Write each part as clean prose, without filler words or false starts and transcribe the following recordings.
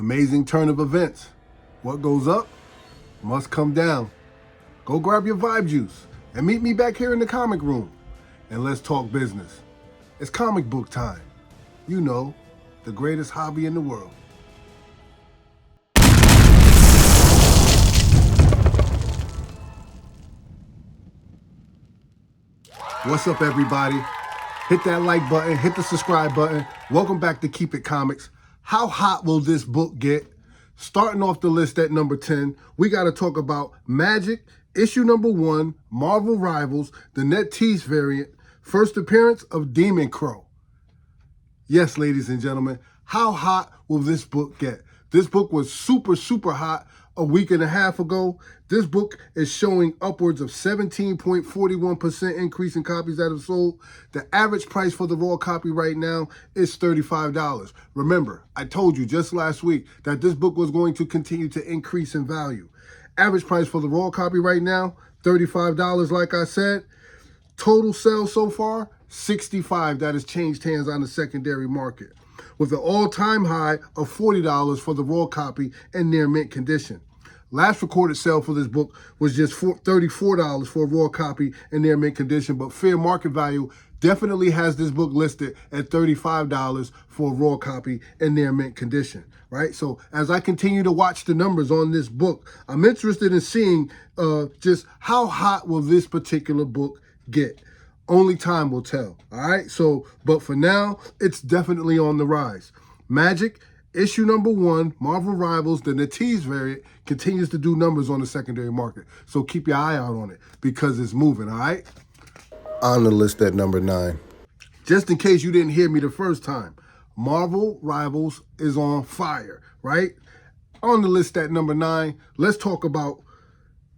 amazing turn of events. What goes up must come down. Go grab your vibe juice and meet me back here in the comic room, and let's talk business. It's comic book time. You know, the greatest hobby in the world. What's up, everybody? Hit that like button, hit the subscribe button. Welcome back to Keep It Comics. How hot will this book get? Starting off the list at number 10, we got to talk about Magic, issue number 1, Marvel Rivals, the NetEase variant, first appearance of Demon Crow. Yes, ladies and gentlemen, how hot will this book get? This book was super hot a week and a half ago. This book is showing upwards of 17.41% increase in copies that have sold. The average price for the raw copy right now is $35. Remember, I told you just last week that this book was going to continue to increase in value. Average price for the raw copy right now, $35, like I said. Total sales so far, $65. That has changed hands on the secondary market, with an all-time high of $40 for the raw copy in near mint condition. Last recorded sale for this book was just $34 for a raw copy in near mint condition, but fair market value definitely has this book listed at $35 for a raw copy in near mint condition, right? So as I continue to watch the numbers on this book, I'm interested in seeing just how hot will this particular book get. Only time will tell, all right? So, but for now, it's definitely on the rise. Magic, issue number 1, Marvel Rivals, the NetEase variant, continues to do numbers on the secondary market. So keep your eye out on it because it's moving, all right? On the list at number 9. Just in case you didn't hear me the first time, Marvel Rivals is on fire, right? On the list at number 9, let's talk about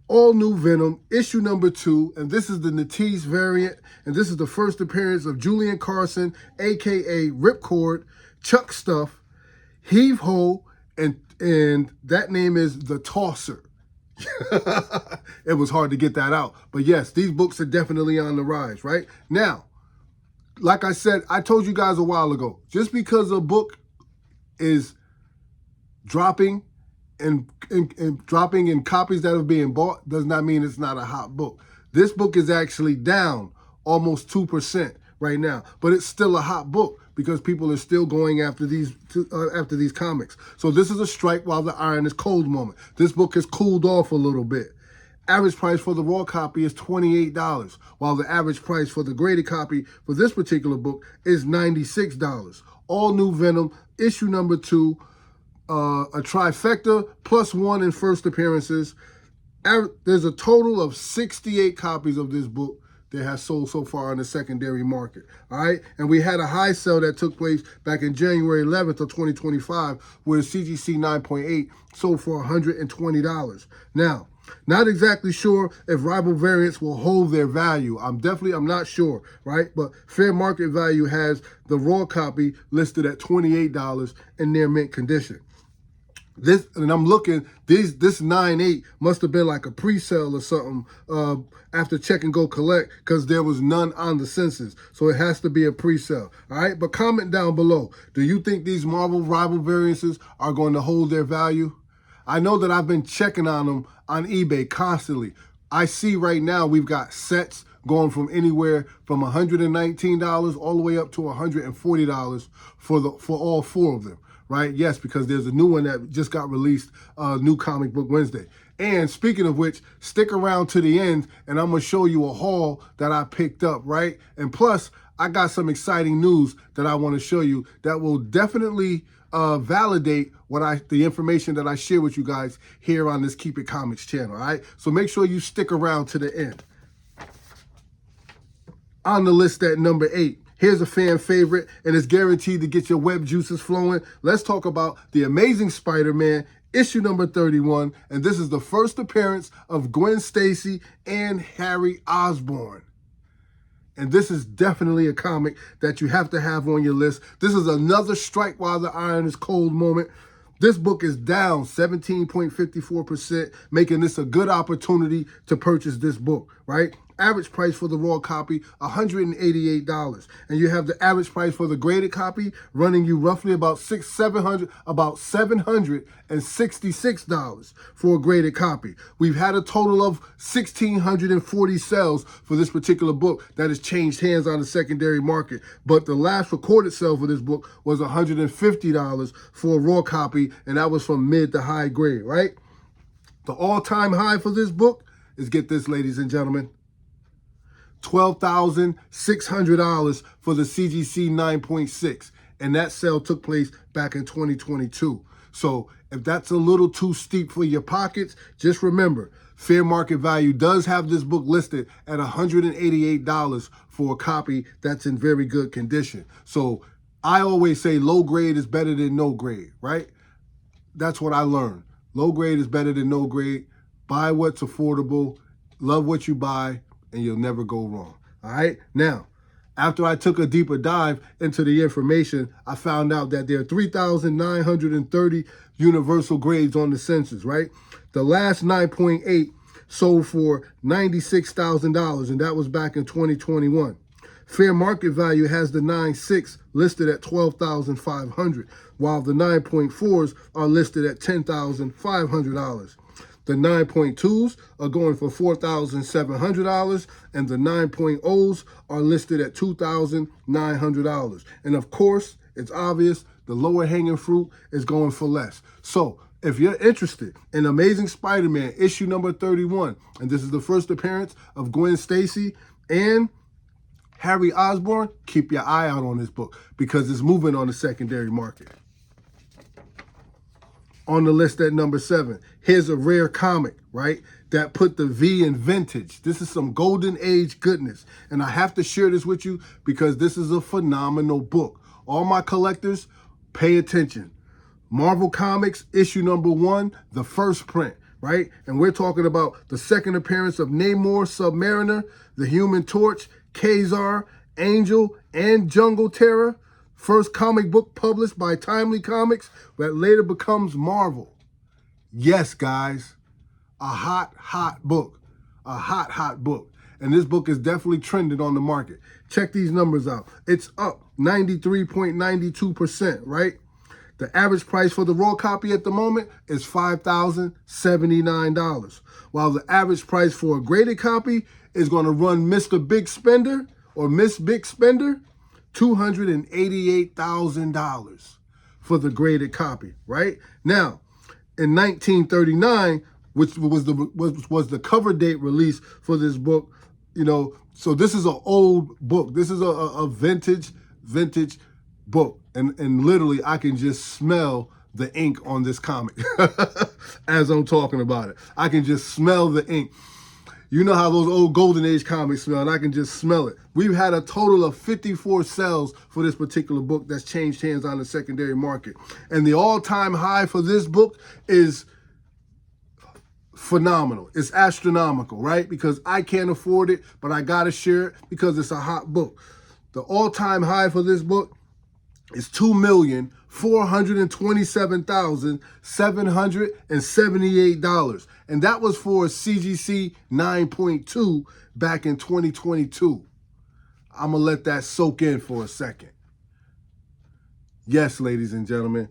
all new Venom, issue number 2, and this is the NetEase variant, and this is the first appearance of Julian Carson, aka Ripcord, Chuck Stuff, Heave Ho, and that name is the Tosser. It was hard to get that out, but yes, these books are definitely on the rise, right? Now, like I said, I told you guys a while ago, just because a book is dropping and dropping in copies that are being bought does not mean it's not a hot book. This book is actually down almost 2% right now, but it's still a hot book because people are still going after these comics. So this is a strike while the iron is cold moment. This book has cooled off a little bit. Average price for the raw copy is $28, while the average price for the graded copy for this particular book is $96. All new Venom, issue number 2, a trifecta plus 1 in first appearances. There's a total of 68 copies of this book that has sold so far on the secondary market, all right? And we had a high sale that took place back in January 11th of 2025 where CGC 9.8 sold for $120. Now, not exactly sure if rival variants will hold their value. I'm not sure, right? But fair market value has the raw copy listed at $28 in near mint condition. This, and I'm looking, this 9.8 must have been like a pre-sale or something after check and go collect because there was none on the census. So it has to be a pre-sale, all right? But comment down below. Do you think these Marvel Rival variances are going to hold their value? I know that I've been checking on them on eBay constantly. I see right now we've got sets going from anywhere from $119 all the way up to $140 for all 4 of them. Right? Yes, because there's a new one that just got released, New Comic Book Wednesday. And speaking of which, stick around to the end and I'm going to show you a haul that I picked up, right? And plus, I got some exciting news that I want to show you that will definitely validate the information that I share with you guys here on this Keep It Comics channel, all right? So make sure you stick around to the end. On the list at number 8, here's a fan favorite, and it's guaranteed to get your web juices flowing. Let's talk about The Amazing Spider-Man, issue number 31, and this is the first appearance of Gwen Stacy and Harry Osborn. And this is definitely a comic that you have to have on your list. This is another strike while the iron is cold moment. This book is down 17.54%, making this a good opportunity to purchase this book, right? average price for the raw copy, $188. And you have the average price for the graded copy running you roughly about $766 for a graded copy. We've had a total of 1,640 sales for this particular book that has changed hands on the secondary market. But the last recorded sale for this book was $150 for a raw copy, and that was from mid to high grade, right? The all-time high for this book is, get this, ladies and gentlemen, $12,600 for the CGC 9.6. And that sale took place back in 2022. So if that's a little too steep for your pockets, just remember, fair market value does have this book listed at $188 for a copy that's in very good condition. So I always say low grade is better than no grade, right? That's what I learned. Low grade is better than no grade. Buy what's affordable, love what you buy, and you'll never go wrong. All right? Now, after I took a deeper dive into the information, I found out that there are 3,930 universal grades on the census, right? The last 9.8 sold for $96,000, and that was back in 2021. Fair market value has the 9.6 listed at $12,500, while the 9.4s are listed at $10,500. The 9.2s are going for $4,700, and the 9.0s are listed at $2,900. And of course, it's obvious the lower hanging fruit is going for less. So if you're interested in Amazing Spider-Man issue number 31, and this is the first appearance of Gwen Stacy and Harry Osborn, keep your eye out on this book because it's moving on the secondary market. On the list at number 7, here's a rare comic, right, that put the V in vintage. This is some golden age goodness, and I have to share this with you because this is a phenomenal book. All my collectors, pay attention. Marvel Comics, issue number 1, the first print, right? And we're talking about the second appearance of Namor, Submariner, the Human Torch, Kazar, Angel, and Jungle Terror. First comic book published by Timely Comics that later becomes Marvel. Yes, guys, a hot book. A hot book. And this book is definitely trending on the market. Check these numbers out. It's up 93.92%, right? The average price for the raw copy at the moment is $5,079, while the average price for a graded copy is going to run Mr. Big Spender or Miss Big Spender $288,000 for the graded copy, right? Now, in 1939, which was the cover date release for this book, you know, so this is an old book. This is a vintage book. And literally, I can just smell the ink on this comic as I'm talking about it. I can just smell the ink. You know how those old Golden Age comics smell, and I can just smell it. We've had a total of 54 sales for this particular book that's changed hands on the secondary market. And the all-time high for this book is phenomenal. It's astronomical, right? Because I can't afford it, but I got to share it because it's a hot book. The all-time high for this book is $2,427,778. And that was for a CGC 9.2 back in 2022. I'm going to let that soak in for a second. Yes, ladies and gentlemen,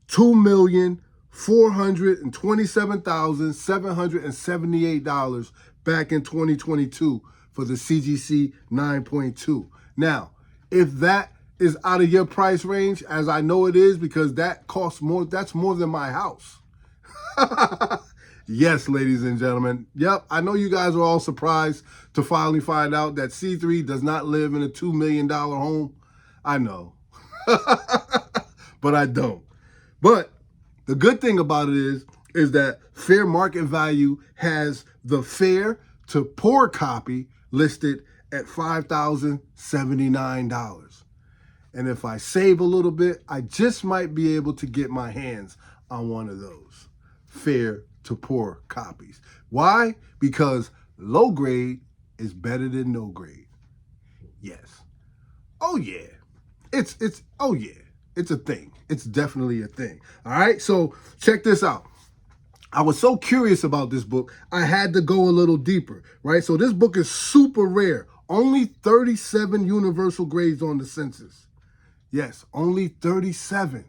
$2,427,778 back in 2022 for the CGC 9.2. Now, if that is out of your price range, as I know it is, because that costs more, that's more than my house. Yes, ladies and gentlemen. Yep, I know you guys are all surprised to finally find out that C3 does not live in a $2 million home. I know. But I don't. But the good thing about it is that fair market value has the fair to poor copy listed at $5,079. And if I save a little bit, I just might be able to get my hands on one of those fair to poor copies. Why? Because low grade is better than no grade. Yes. Oh yeah. It's a thing. It's definitely a thing. All right. So check this out. I was so curious about this book, I had to go a little deeper, right? So this book is super rare. Only 37 universal grades on the census. Yes, only 37.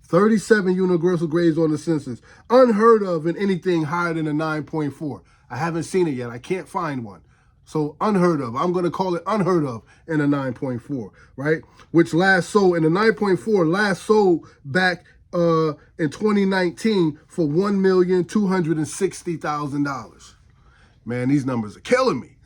37 universal grades on the census. Unheard of in anything higher than a 9.4. I haven't seen it yet. I can't find one. So unheard of. I'm going to call it unheard of in a 9.4, right? Which last sold, in the 9.4, last sold back in 2019 for $1,260,000. Man, these numbers are killing me.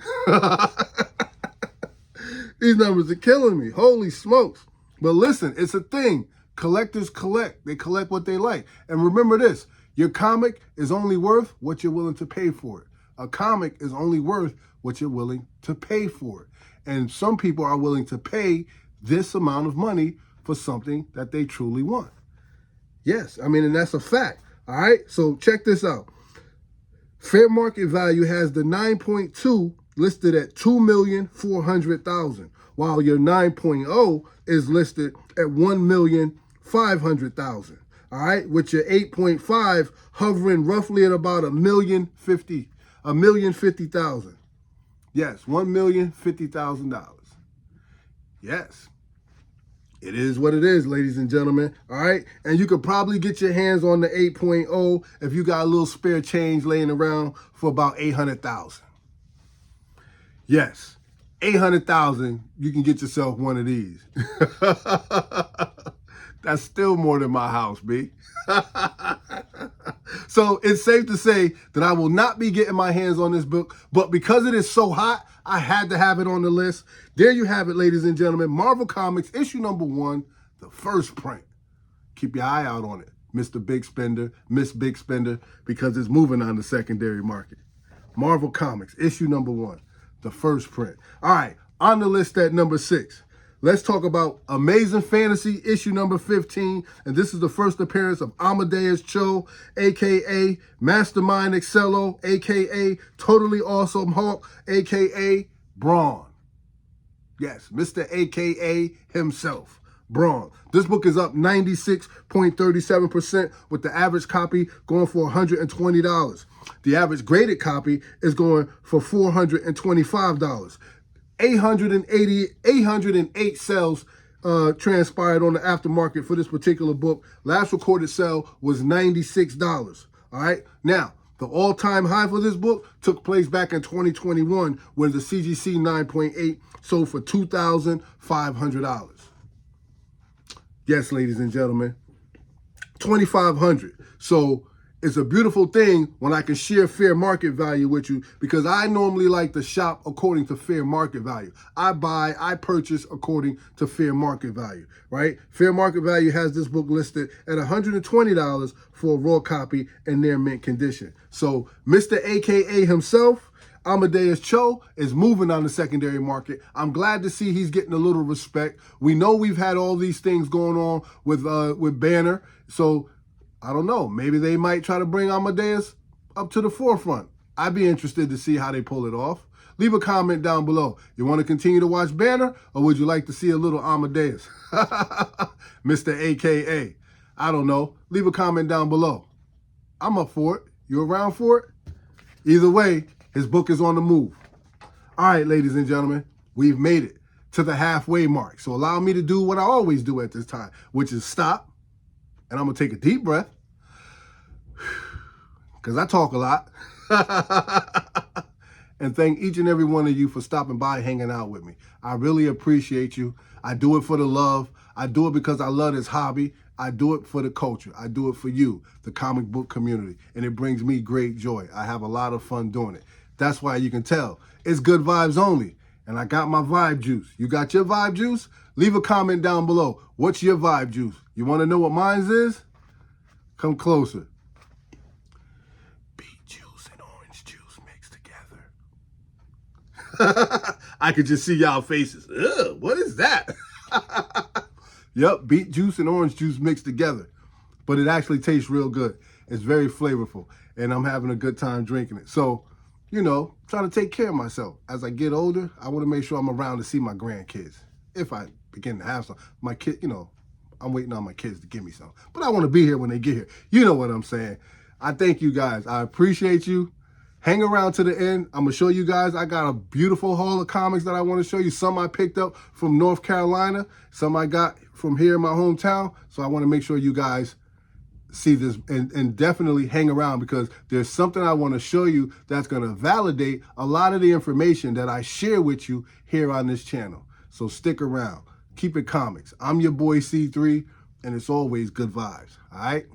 These numbers are killing me. Holy smokes. But listen, it's a thing. Collectors collect. They collect what they like. And remember this, your comic is only worth what you're willing to pay for it. A comic is only worth what you're willing to pay for it. And some people are willing to pay this amount of money for something that they truly want. Yes, I mean, and that's a fact. All right, so check this out. Fair market value has the 9.2 listed at $2,400,000, while your 9.0 is listed at $1,500,000. All right, with your 8.5 hovering roughly at about $1,050,000. Yes, $1,050,000. Yes. It is what it is, ladies and gentlemen, all right? And you could probably get your hands on the 8.0 if you got a little spare change laying around for about $800,000. Yes, $800,000, you can get yourself one of these. That's still more than my house, B. So it's safe to say that I will not be getting my hands on this book, but because it is so hot, I had to have it on the list. There you have it, ladies and gentlemen. Marvel Comics, issue number 1, the first print. Keep your eye out on it, Mr. Big Spender, Miss Big Spender, because it's moving on the secondary market. Marvel Comics, issue number 1, the first print. All right, on the list at number 6. Let's talk about Amazing Fantasy, issue number 15. And this is the first appearance of Amadeus Cho, a.k.a. Mastermind Excello, a.k.a. Totally Awesome Hulk, a.k.a. Brawn. Yes, Mr. a.k.a. himself, Brawn. This book is up 96.37% with the average copy going for $120. The average graded copy is going for $425. 808 sales transpired on the aftermarket for this particular book. Last recorded sale was $96. All right. Now, the all-time high for this book took place back in 2021 when the CGC 9.8 sold for $2,500. Yes, ladies and gentlemen, $2,500. So it's a beautiful thing when I can share fair market value with you, because I normally like to shop according to fair market value. I purchase according to fair market value, right? Fair market value has this book listed at $120 for a raw copy in near mint condition. So Mr. AKA himself, Amadeus Cho, is moving on the secondary market. I'm glad to see he's getting a little respect. We know we've had all these things going on with Banner, so I don't know. Maybe they might try to bring Amadeus up to the forefront. I'd be interested to see how they pull it off. Leave a comment down below. You want to continue to watch Banner, or would you like to see a little Amadeus? Mr. AKA. I don't know. Leave a comment down below. I'm up for it. You around for it? Either way, his book is on the move. All right, ladies and gentlemen, we've made it to the halfway mark. So allow me to do what I always do at this time, which is stop. And I'm going to take a deep breath, because I talk a lot. And thank each and every one of you for stopping by, hanging out with me. I really appreciate you. I do it for the love. I do it because I love this hobby. I do it for the culture. I do it for you, the comic book community. And it brings me great joy. I have a lot of fun doing it. That's why you can tell it's good vibes only. And I got my vibe juice. You got your vibe juice? Leave a comment down below. What's your vibe juice? You want to know what mine is? Come closer. Beet juice and orange juice mixed together. I could just see y'all faces. Ugh, what is that? Yep, beet juice and orange juice mixed together. But it actually tastes real good. It's very flavorful. And I'm having a good time drinking it. So, you know, trying to take care of myself. As I get older, I want to make sure I'm around to see my grandkids. If I begin to have some. My kid, you know, I'm waiting on my kids to give me some. But I want to be here when they get here. You know what I'm saying. I thank you guys. I appreciate you. Hang around to the end. I'm going to show you guys. I got a beautiful haul of comics that I want to show you. Some I picked up from North Carolina. Some I got from here in my hometown. So I want to make sure you guys see this and definitely hang around, because there's something I want to show you that's going to validate a lot of the information that I share with you here on this channel. So stick around. Keep it comics. I'm your boy C3, and it's always good vibes. All right?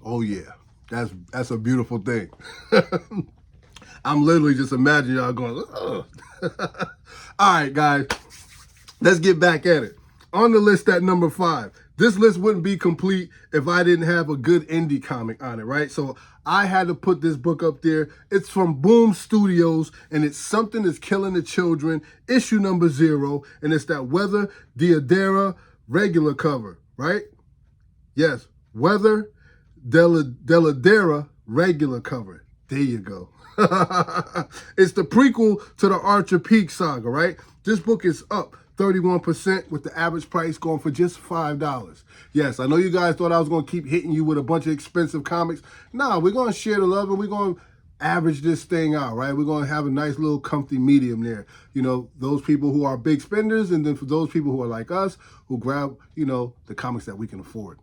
Oh yeah, that's a beautiful thing. I'm literally just imagining y'all going, ugh. All right, guys, let's get back at it. On the list at number 5, this list wouldn't be complete if I didn't have a good indie comic on it, right? So I had to put this book up there. It's from Boom Studios, and it's Something Is Killing the Children, issue number 0, and it's that Weather Deladera regular cover, right? Yes, Weather Deladera regular cover. There you go. It's the prequel to the Archer Peak saga, right? This book is up 31% with the average price going for just $5. Yes, I know you guys thought I was going to keep hitting you with a bunch of expensive comics. Nah, we're going to share the love, and we're going to average this thing out, right? We're going to have a nice little comfy medium there. You know, those people who are big spenders, and then for those people who are like us, who grab, you know, the comics that we can afford.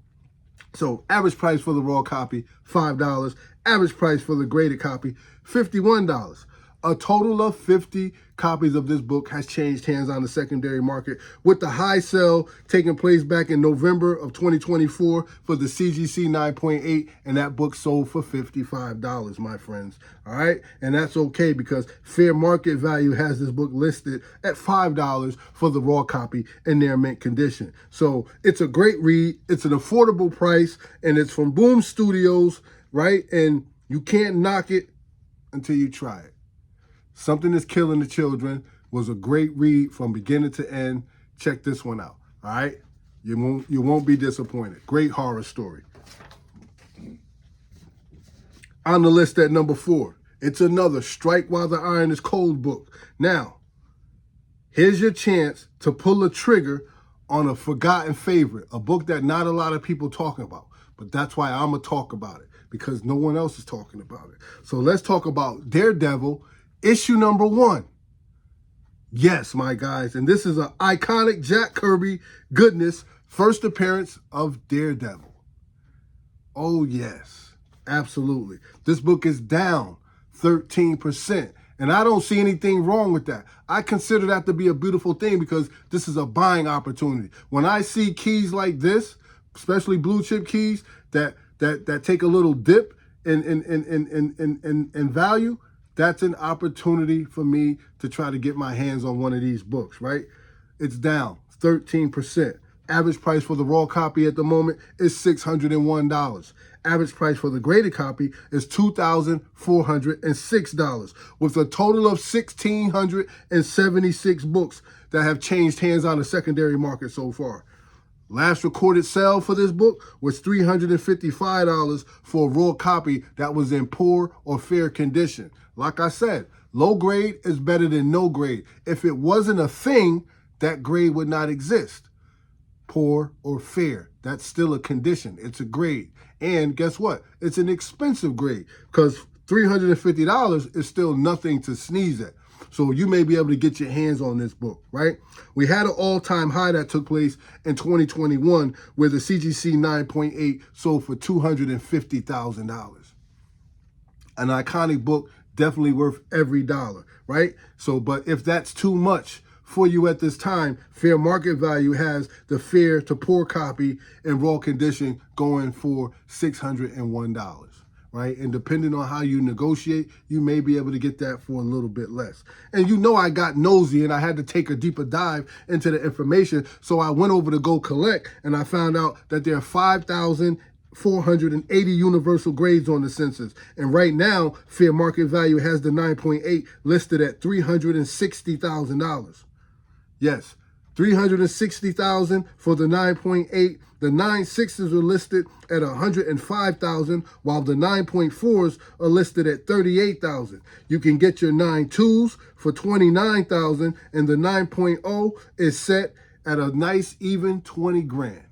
So average price for the raw copy, $5. Average price for the graded copy, $51. A total of 50 copies of this book has changed hands on the secondary market, with the high sell taking place back in November of 2024 for the CGC 9.8, and that book sold for $55, my friends. All right, and that's okay, because fair market value has this book listed at $5 for the raw copy in their mint condition. So it's a great read. It's an affordable price, and it's from Boom Studios, right? And you can't knock it until you try it. Something Is Killing the Children was a great read from beginning to end. Check this one out, all right? You won't be disappointed. Great horror story. On the list at number 4, it's another Strike While the Iron is Cold book. Now, here's your chance to pull a trigger on a forgotten favorite, a book that not a lot of people talking about, but that's why I'm going to talk about it, because no one else is talking about it. So let's talk about Daredevil, issue number 1. Yes, my guys, and this is an iconic Jack Kirby goodness, first appearance of Daredevil. Oh yes, absolutely. This book is down 13%, and I don't see anything wrong with that. I consider that to be a beautiful thing, because this is a buying opportunity. When I see keys like this, especially blue chip keys that take a little dip in value, that's an opportunity for me to try to get my hands on one of these books, right? It's down 13%. Average price for the raw copy at the moment is $601. Average price for the graded copy is $2,406, with a total of 1,676 books that have changed hands on the secondary market so far. Last recorded sale for this book was $355 for a raw copy that was in poor or fair condition. Like I said, low grade is better than no grade. If it wasn't a thing, that grade would not exist. Poor or fair, that's still a condition. It's a grade. And guess what? It's an expensive grade, because $350 is still nothing to sneeze at. So you may be able to get your hands on this book, right? We had an all-time high that took place in 2021 where the CGC 9.8 sold for $250,000. An iconic book, definitely worth every dollar, right? So, but if that's too much for you at this time, fair market value has the fair to poor copy in raw condition going for $601. Right? And depending on how you negotiate, you may be able to get that for a little bit less. And you know I got nosy and I had to take a deeper dive into the information. So I went over to Go Collect and I found out that there are 5,480 universal grades on the census. And right now, fair market value has the 9.8 listed at $360,000. Yes, $360,000 for the 9.8. The 9.6s are listed at $105,000, while the 9.4s are listed at $38,000. You can get your 9.2s for $29,000, and the 9.0 is set at a nice even 20 grand.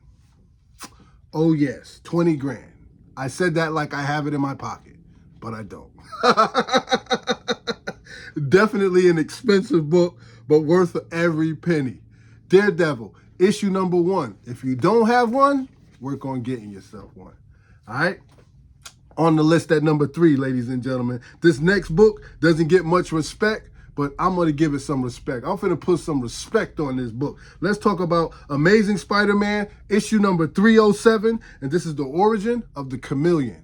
Oh yes, 20 grand. I said that like I have it in my pocket, but I don't. Definitely an expensive book, but worth every penny. Daredevil, issue number 1. If you don't have one, work on getting yourself one. All right? On the list at number 3, ladies and gentlemen. This next book doesn't get much respect, but I'm going to give it some respect. I'm going to put some respect on this book. Let's talk about Amazing Spider-Man, issue number 307, and this is the origin of the Chameleon.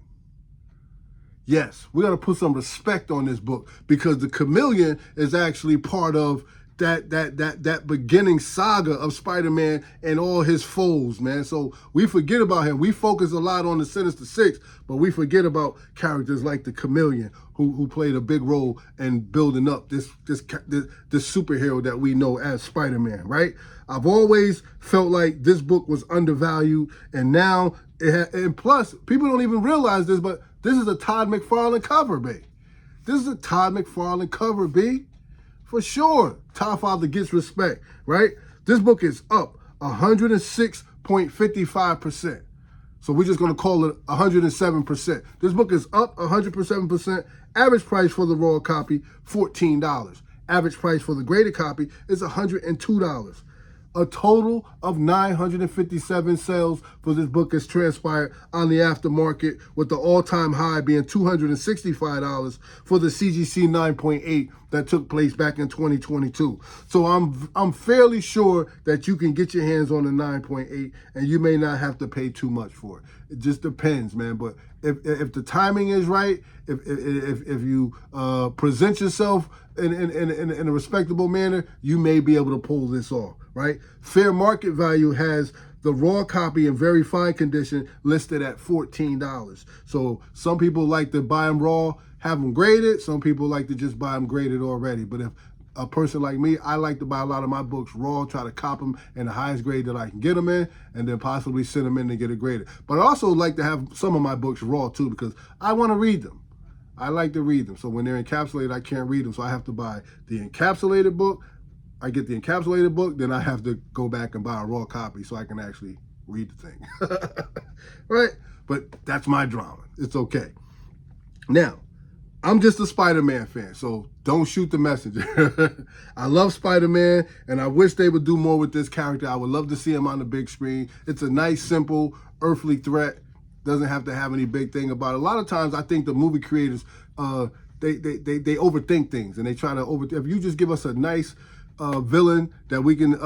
Yes, we got to put some respect on this book because the Chameleon is actually part of that beginning saga of Spider-Man and all his foes, man. So we forget about him. We focus a lot on the Sinister Six, but we forget about characters like the Chameleon, who played a big role in building up this superhero that we know as Spider-Man, right? I've always felt like this book was undervalued, and now and plus people don't even realize this, but this is a Todd McFarlane cover, B. This is a Todd McFarlane cover, B. For sure, Todd Father gets respect, right? This book is up 106.55%. So we're just going to call it 107%. This book is up 107%. Average price for the raw copy, $14. Average price for the graded copy is $102. A total of 957 sales for this book has transpired on the aftermarket, with the all-time high being $265 for the CGC 9.8 that took place back in 2022. So I'm fairly sure that you can get your hands on the 9.8 and you may not have to pay too much for it. It just depends, man. But if the timing is right, if you present yourself in a respectable manner, you may be able to pull this off, right? Fair market value has the raw copy in very fine condition listed at $14. So some people like to buy them raw, have them graded. Some people like to just buy them graded already. But if a person like me, I like to buy a lot of my books raw, try to cop them in the highest grade that I can get them in, and then possibly send them in and get it graded. But I also like to have some of my books raw too, because I want to read them. I like to read them. So when they're encapsulated, I can't read them. So I have to buy the encapsulated book. I get the encapsulated book, then I have to go back and buy a raw copy so I can actually read the thing. Right? But that's my drama. It's okay. Now, I'm just a Spider-Man fan, so don't shoot the messenger. I love Spider-Man, and I wish they would do more with this character. I would love to see him on the big screen. It's a nice, simple, earthly threat. Doesn't have to have any big thing about it. A lot of times, I think the movie creators, they overthink things, and they try to if you just give us a nice villain that we can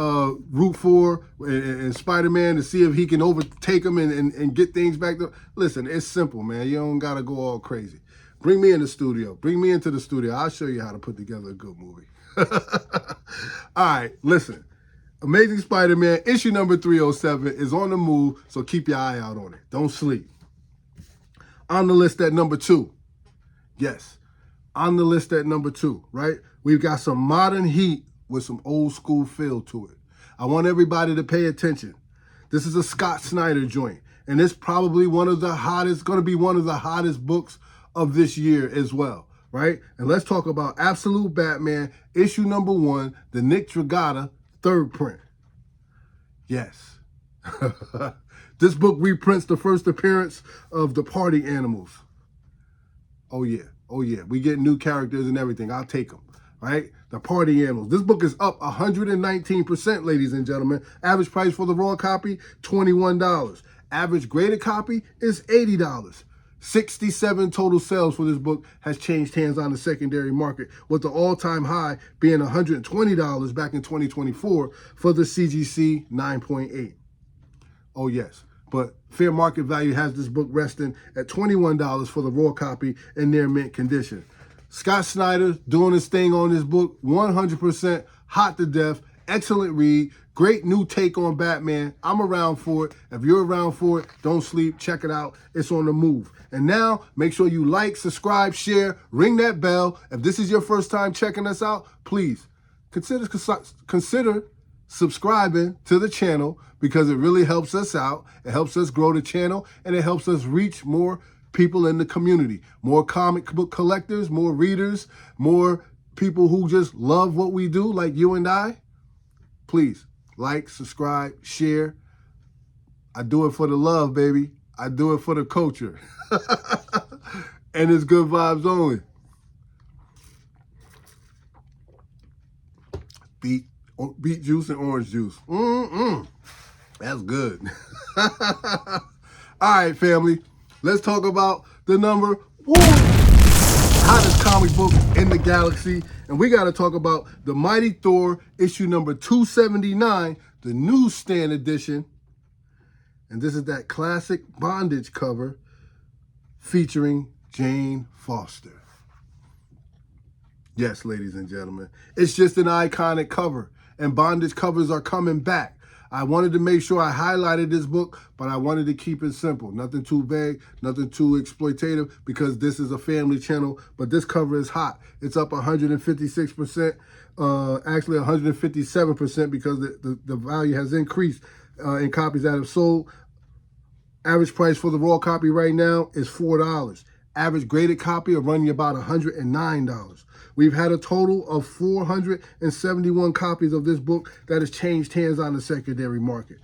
root for and Spider-Man to see if he can overtake him and get things back to. Listen, it's simple, man. You don't got to go all crazy. Bring me in the studio. Bring me into the studio. I'll show you how to put together a good movie. All right, listen. Amazing Spider-Man, issue number 307 is on the move, so keep your eye out on it. Don't sleep. On the list at number 2. Yes, on the list at number 2, right? We've got some modern heat with some old school feel to it. I want everybody to pay attention. This is a Scott Snyder joint, and it's probably going to be one of the hottest books of this year as well, right? And let's talk about Absolute Batman, issue number 1, the Nick Dragotta 3rd print. Yes. This book reprints the first appearance of the party animals. Oh yeah. Oh yeah. We get new characters and everything. I'll take them, right? The party animals. This book is up 119%, ladies and gentlemen. Average price for the raw copy, $21. Average graded copy is $80. 67 total sales for this book has changed hands on the secondary market, with the all-time high being $120 back in 2024 for the CGC 9.8. Oh yes, but fair market value has this book resting at $21 for the raw copy in near mint condition. Scott Snyder doing his thing on this book, 100% hot to death, excellent read, great new take on Batman. I'm around for it. If you're around for it, don't sleep, check it out. It's on the move. And now, make sure you like, subscribe, share, ring that bell. If this is your first time checking us out, please consider subscribing to the channel, because it really helps us out. It helps us grow the channel, and it helps us reach more people in the community. More comic book collectors, more readers, more people who just love what we do, like you and I. Please like, subscribe, share. I do it for the love, baby. I do it for the culture. And it's good vibes only. Beet juice and orange juice. That's good. All right, family. Let's talk about the number one hottest comic book in the galaxy. And we got to talk about the Mighty Thor issue number 279, the newsstand edition. And this is that classic bondage cover featuring Jane Foster. Yes, ladies and gentlemen, it's just an iconic cover, and bondage covers are coming back. I wanted to make sure I highlighted this book, but I wanted to keep it simple. Nothing too vague, nothing too exploitative, because this is a family channel, but this cover is hot. It's up 156%, actually 157%, because the value has increased in copies that have sold. Average price for the raw copy right now is $4. Average graded copy will run you about $109. We've had a total of 471 copies of this book that has changed hands on the secondary market.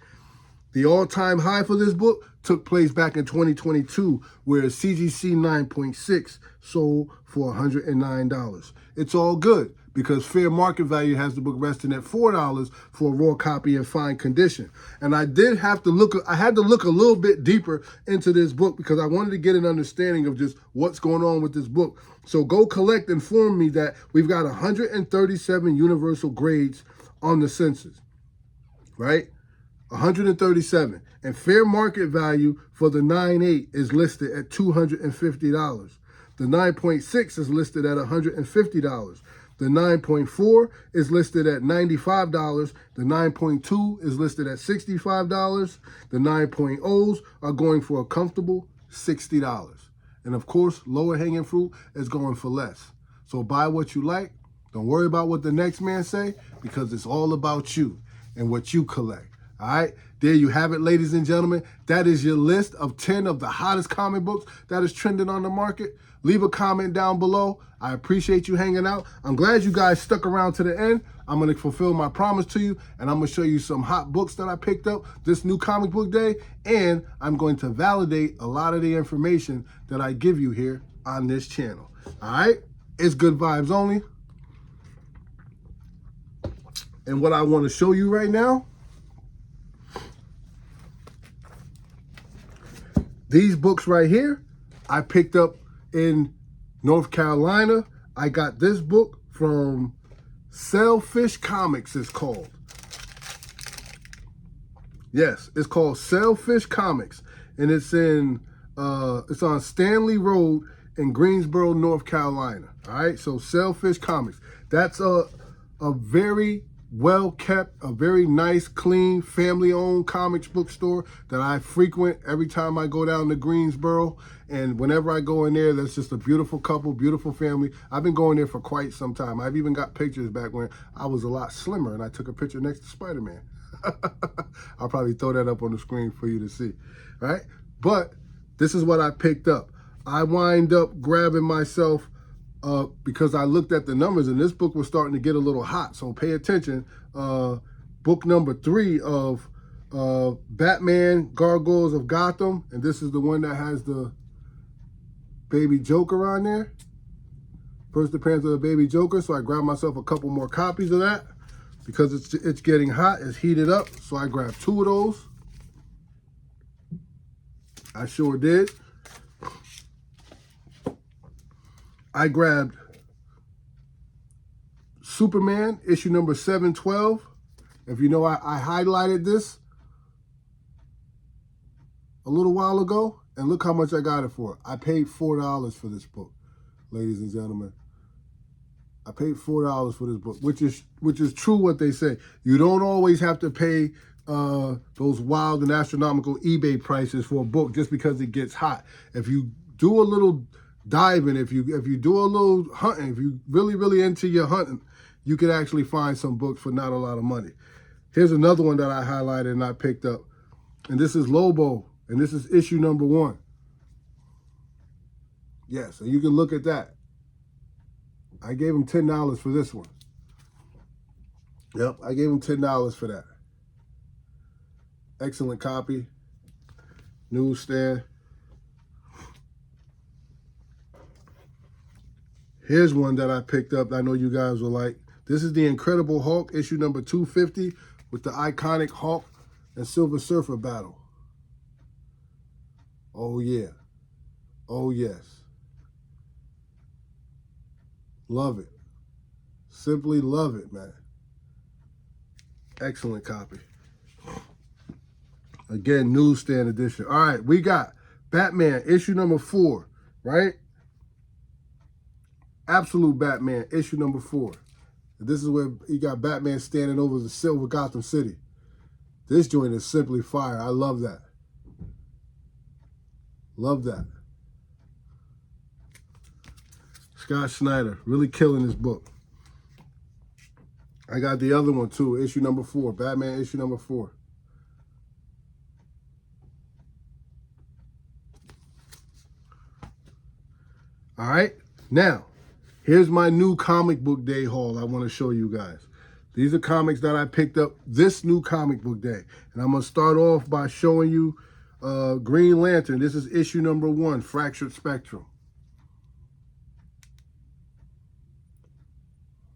The all-time high for this book took place back in 2022, where CGC 9.6 sold for $109. It's all good, because fair market value has the book resting at $4 for a raw copy in fine condition. And I had to look a little bit deeper into this book, because I wanted to get an understanding of just what's going on with this book. So Go Collect informed me that we've got 137 universal grades on the census, right? 137. And fair market value for the 9.8 is listed at $250. The 9.6 is listed at $150. The 9.4 is listed at $95. The 9.2 is listed at $65. The 9.0s are going for a comfortable $60. And of course, lower hanging fruit is going for less. So buy what you like. Don't worry about what the next man say, because it's all about you and what you collect. All right, there you have it, ladies and gentlemen. That is your list of 10 of the hottest comic books that is trending on the market. Leave a comment down below. I appreciate you hanging out. I'm glad you guys stuck around to the end. I'm going to fulfill my promise to you, and I'm going to show you some hot books that I picked up this new comic book day, and I'm going to validate a lot of the information that I give you here on this channel. All right, it's good vibes only. And what I want to show you right now, these books right here, I picked up in North Carolina. I got this book from Sailfish Comics, it's called. Yes, it's called Sailfish Comics. And it's it's on Stanley Road in Greensboro, North Carolina. All right, so Sailfish Comics. That's a very well-kept, a very nice, clean, family-owned comics book store that I frequent every time I go down to Greensboro. And whenever I go in there, that's just a beautiful couple, beautiful family. I've been going there for quite some time. I've even got pictures back when I was a lot slimmer, and I took a picture next to Spider-Man. I'll probably throw that up on the screen for you to see, right? But this is what I picked up. I wind up grabbing myself because I looked at the numbers, and this book was starting to get a little hot. So pay attention. Book number 3 of Batman Gargoyles of Gotham. And this is the one that has the baby Joker on there. First appearance of the baby Joker. So I grabbed myself a couple more copies of that because it's getting hot. It's heated up. So I grabbed 2 of those. I sure did. I grabbed Superman, issue number 712. If you know, I highlighted this a little while ago, and look how much I got it for. I paid $4 for this book, ladies and gentlemen. I paid $4 for this book, which is true what they say. You don't always have to pay those wild and astronomical eBay prices for a book just because it gets hot. If you do a little diving, if you do a little hunting, if you really into your hunting, you can actually find some books for not a lot of money. Here's another one that I highlighted and I picked up, and this is Lobo, and this is issue number 1. Yes, and you can look at that. I gave him $10 for this one. Yep, I gave him $10 for that. Excellent copy. Newsstand. Here's one that I picked up that I know you guys will like. This is the Incredible Hulk, issue number 250, with the iconic Hulk and Silver Surfer battle. Oh, yeah. Oh, yes. Love it. Simply love it, man. Excellent copy. Again, newsstand edition. All right, we got Batman, issue number 4, right? Absolute Batman, issue number 4. This is where you got Batman standing over the silver Gotham City. This joint is simply fire. I love that. Love that. Scott Snyder, really killing this book. I got the other one too, issue number 4. Batman, issue number 4. All right, now, here's my new comic book day haul I want to show you guys. These are comics that I picked up this new comic book day. And I'm going to start off by showing you Green Lantern. This is issue number 1, Fractured Spectrum.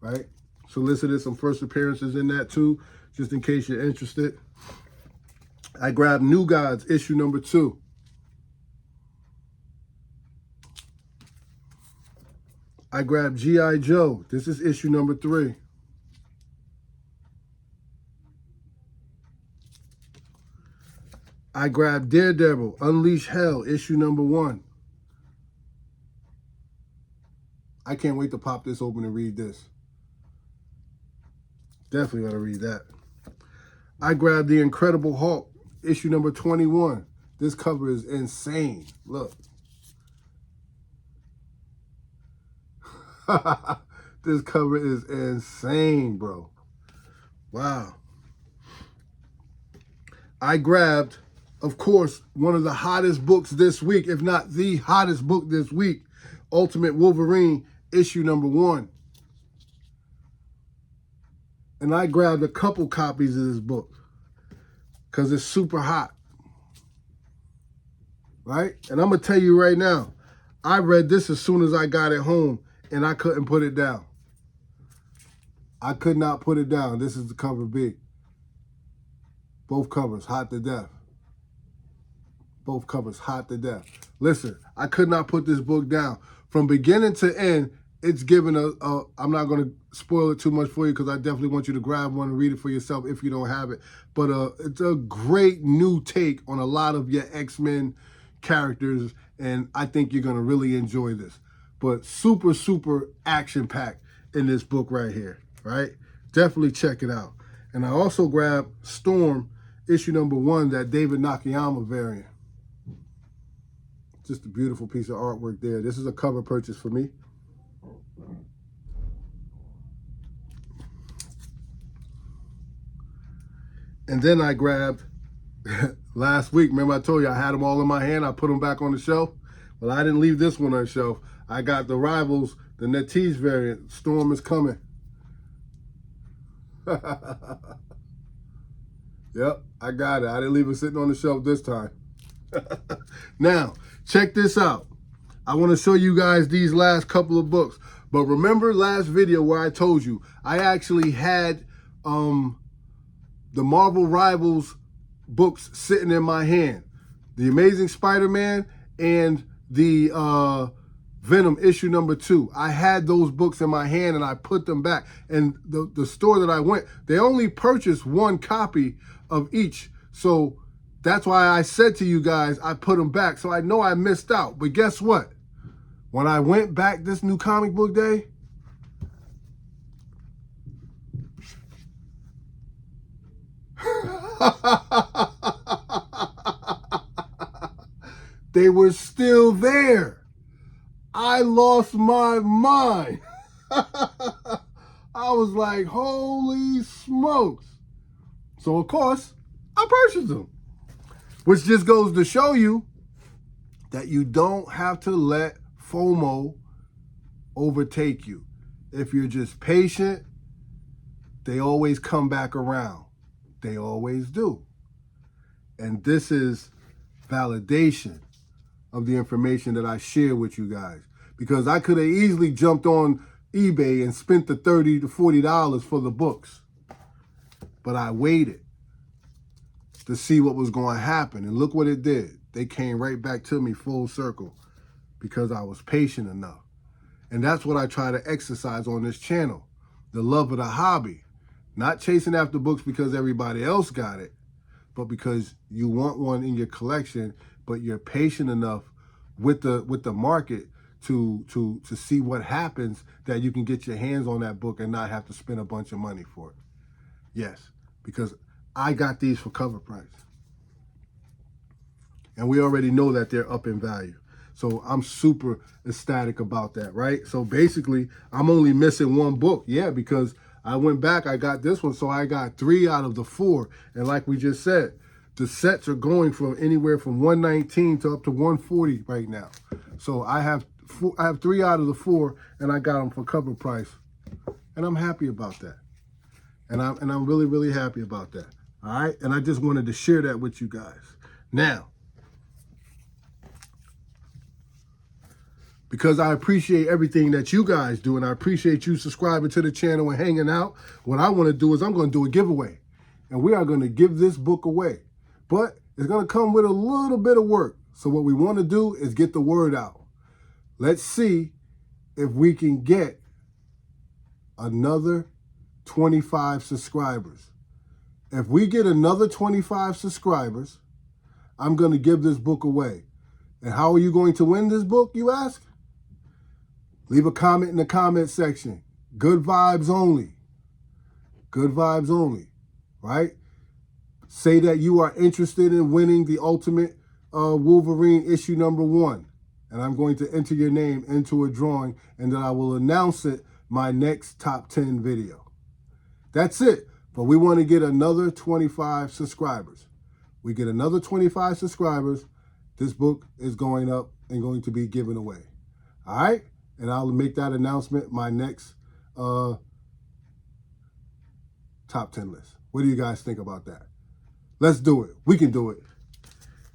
Right? Solicited some first appearances in that too, just in case you're interested. I grabbed New Gods, issue number 2. I grabbed G.I. Joe. This is issue number 3. I grabbed Daredevil, Unleash Hell, issue number 1. I can't wait to pop this open and read this. Definitely gotta read that. I grabbed The Incredible Hulk, issue number 21. This cover is insane. Look. This cover is insane, bro. Wow. I grabbed, of course, one of the hottest books this week, if not the hottest book this week, Ultimate Wolverine, issue number 1. And I grabbed a couple copies of this book because it's super hot. Right? And I'm going to tell you right now, I read this as soon as I got it home and I couldn't put it down. I could not put it down. This is the cover B. Both covers, hot to death. Both covers, hot to death. Listen, I could not put this book down. From beginning to end, it's given I'm not going to spoil it too much for you because I definitely want you to grab one and read it for yourself if you don't have it. But it's a great new take on a lot of your X-Men characters, and I think you're going to really enjoy this. But super, super action-packed in this book right here, right? Definitely check it out. And I also grabbed Storm, issue number 1, that David Nakayama variant. Just a beautiful piece of artwork there. This is a cover purchase for me. And then I grabbed, last week, remember I told you I had them all in my hand. I put them back on the shelf. Well, I didn't leave this one on the shelf. I got the Rivals, the Nettees variant. Storm is coming. Yep, I got it. I didn't leave it sitting on the shelf this time. Now, check this out. I want to show you guys these last couple of books. But remember last video where I told you I actually had the Marvel Rivals books sitting in my hand. The Amazing Spider-Man and the Venom issue number 2. I had those books in my hand and I put them back. And the store that I went, they only purchased 1 copy of each. So that's why I said to you guys, I put them back. So I know I missed out. But guess what? When I went back this new comic book day, they were still there. I lost my mind. I was like, holy smokes. So, of course, I purchased them. Which just goes to show you that you don't have to let FOMO overtake you. If you're just patient, they always come back around. They always do. And this is validation of the information that I share with you guys. Because I could have easily jumped on eBay and spent the $30 to $40 for the books. But I waited to see what was going to happen. And look what it did. They came right back to me full circle because I was patient enough. And that's what I try to exercise on this channel. The love of the hobby. Not chasing after books because everybody else got it, but because you want one in your collection, but you're patient enough with the market to see what happens, that you can get your hands on that book and not have to spend a bunch of money for it. Yes, because I got these for cover price. And we already know that they're up in value. So I'm super ecstatic about that, right? So basically, I'm only missing one book. Yeah, because I went back, I got this one, so I got 3 out of the 4. And like we just said, the sets are going from anywhere from $119 to up to $140 right now. So I have 3 out of the 4, and I got them for cover price. And I'm happy about that. And I'm really, really happy about that. All right? And I just wanted to share that with you guys. Now, because I appreciate everything that you guys do, and I appreciate you subscribing to the channel and hanging out, what I want to do is I'm going to do a giveaway. And we are going to give this book away. But it's going to come with a little bit of work. So what we want to do is get the word out. Let's see if we can get another 25 subscribers. If we get another 25 subscribers, I'm going to give this book away. And how are you going to win this book, you ask? Leave a comment in the comment section. Good vibes only. Good vibes only, right? Say that you are interested in winning the Ultimate Wolverine issue #1. And I'm going to enter your name into a drawing, and then I will announce it my next top 10 video. That's it. But we want to get another 25 subscribers. We get another 25 subscribers, this book is going up and going to be given away. All right? And I'll make that announcement my next top 10 list. What do you guys think about that? Let's do it. We can do it.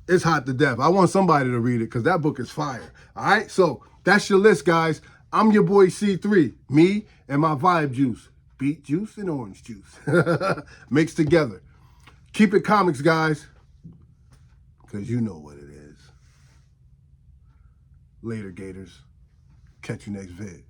It's hot to death. I want somebody to read it because that book is fire. All right? So that's your list, guys. I'm your boy C3. Me and my vibe juice. Beet juice and orange juice. Mixed together. Keep it comics, guys. Because you know what it is. Later, Gators. Catch you next vid.